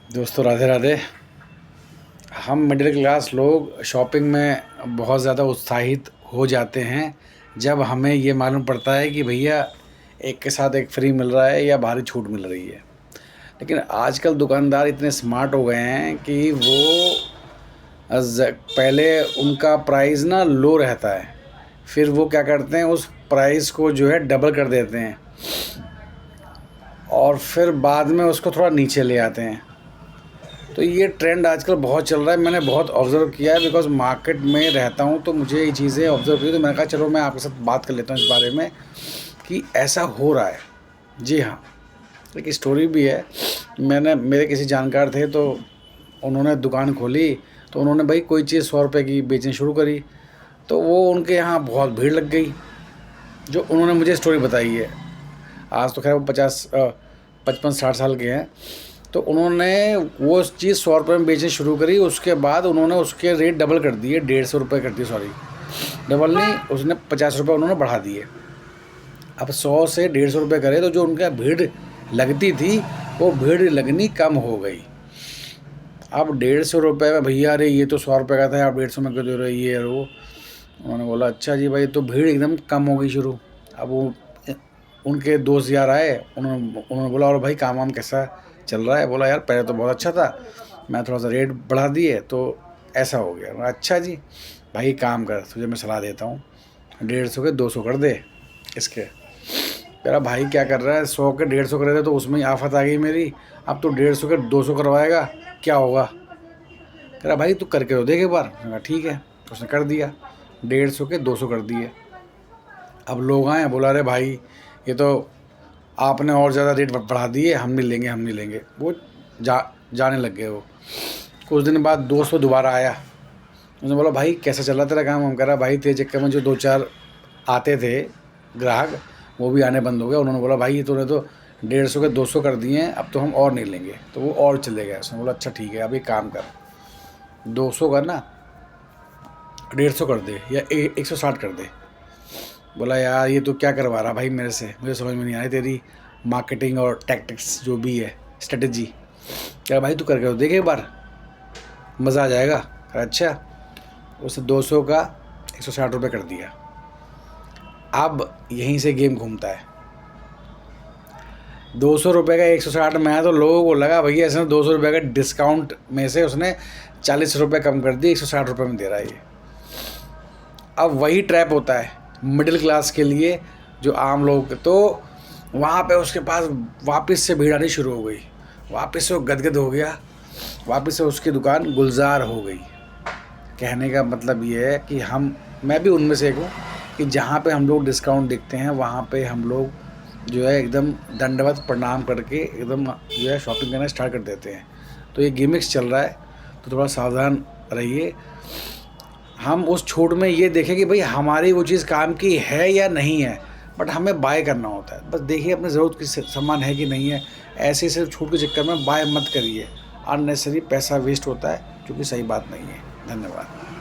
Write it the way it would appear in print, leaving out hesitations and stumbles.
दोस्तों राधे राधे। हम middle class लोग शॉपिंग में बहुत ज़्यादा उत्साहित हो जाते हैं जब हमें ये मालूम पड़ता है कि भैया एक के साथ एक फ्री मिल रहा है या भारी छूट मिल रही है। लेकिन आजकल दुकानदार इतने स्मार्ट हो गए हैं कि वो पहले उनका प्राइस ना लो रहता है, फिर वो क्या करते हैं उस प्राइस को जो है डबल कर देते हैं और फिर बाद में उसको थोड़ा नीचे ले आते हैं। तो ये ट्रेंड आजकल बहुत चल रहा है, मैंने बहुत ऑब्ज़र्व किया है बिकॉज़ मार्केट में रहता हूँ तो मुझे ये चीज़ें ऑब्ज़र्व की। तो मैंने कहा चलो मैं आपके साथ बात कर लेता हूँ इस बारे में कि ऐसा हो रहा है। जी हाँ, एक स्टोरी भी है। मेरे किसी जानकार थे तो उन्होंने दुकान खोली, तो उन्होंने भाई कोई चीज़ 100 रुपये की बेचनी शुरू करी, तो वो उनके यहाँ बहुत भीड़ लग गई। जो उन्होंने मुझे स्टोरी बताई है, आज तो खैर वो 55-60 साल के हैं। तो उन्होंने वो चीज़ 100 रुपये में बेचनी शुरू करी, उसके बाद उन्होंने उसके रेट डबल कर दिए, 150 रुपये कर दिए, सॉरी डबल नहीं, उसने 50 रुपये उन्होंने बढ़ा दिए। अब 100 से 150 रुपये करे तो जो उनका भीड़ लगती थी वो भीड़ लगनी कम हो गई। अब 150 रुपये में भैया अरे ये तो 100 रुपये का था, आप 150 में क्यों दे रहे हो ये और वो। उन्होंने बोला अच्छा जी भाई, तो भीड़ एकदम कम हो गई शुरू। अब वो उनके दोस्त यार आए, उन्होंने बोला और भाई काम वाम कैसा चल रहा है। बोला यार पहले तो बहुत अच्छा था, मैं थोड़ा सा रेट बढ़ा दिए तो ऐसा हो गया। बोला अच्छा जी भाई काम कर, तुझे मैं सलाह देता हूँ 150 के 200 कर दे इसके। कह रहा भाई क्या कर रहा है, 100 के 150 कर रहे थे तो उसमें ही आफत आ गई मेरी, अब तो 150 के 200 करवाएगा, क्या होगा। कह रहा भाई तू करके तो देख एक बार। मैंने कहा ठीक है, उसने कर दिया, 150 के 200 कर दिए। अब लोग आए, बोला अरे भाई ये तो आपने और ज़्यादा रेट बढ़ा दिए, हम नहीं लेंगे हम नहीं लेंगे। वो जाने लग गए। वो कुछ दिन बाद दोस्त वो दोबारा आया, उसने बोला भाई कैसा चल रहा तेरा काम। हम कह रहा भाई तेरे चक्कर में जो 2-4 आते थे ग्राहक वो भी आने बंद हो गया। उन्होंने बोला भाई ये तूने तो 150 के 200 कर दिए हैं, अब तो हम और नहीं लेंगे। तो वो और चले गए। उसने बोला अच्छा ठीक है, अब एक काम कर 200 का ना 150 कर दे या 160 कर दे। बोला यार ये तो क्या करवा रहा भाई मेरे से, मुझे समझ में नहीं आई तेरी मार्केटिंग और टैक्टिक्स जो भी है स्ट्रेटजी। क्या भाई तू करके तो देख एक बार, मज़ा आ जाएगा। अच्छा, उसने 200 का 160 रुपये कर दिया। अब यहीं से गेम घूमता है। 200 रुपये का 160 में आया तो लोगों को लगा भैया इसने 200 रुपये का डिस्काउंट में से उसने 40 रुपये कम कर दिए, 160 रुपये में दे रहा है ये। अब वही ट्रैप होता है मिडिल क्लास के लिए, जो आम लोग। तो वहाँ पे उसके पास वापस से भीड़ आनी शुरू हो गई, वापस से वो गदगद हो गया, वापस से उसकी दुकान गुलजार हो गई। कहने का मतलब ये है कि मैं भी उनमें से एक हूँ कि जहाँ पे हम लोग डिस्काउंट देखते हैं वहाँ पे हम लोग जो है एकदम दंडवत प्रणाम करके एकदम जो है शॉपिंग करना स्टार्ट कर देते हैं। तो ये गिमिक्स चल रहा है, तो थोड़ा सावधान रहिए। हम उस छूट में ये देखें कि भाई हमारी वो चीज़ काम की है या नहीं है, बट हमें बाय करना होता है। बस देखिए अपनी ज़रूरत की सामान है कि नहीं है, ऐसे सिर्फ छूट के चक्कर में बाय मत करिए। अननेसेसरी पैसा वेस्ट होता है, जो कि सही बात नहीं है। धन्यवाद।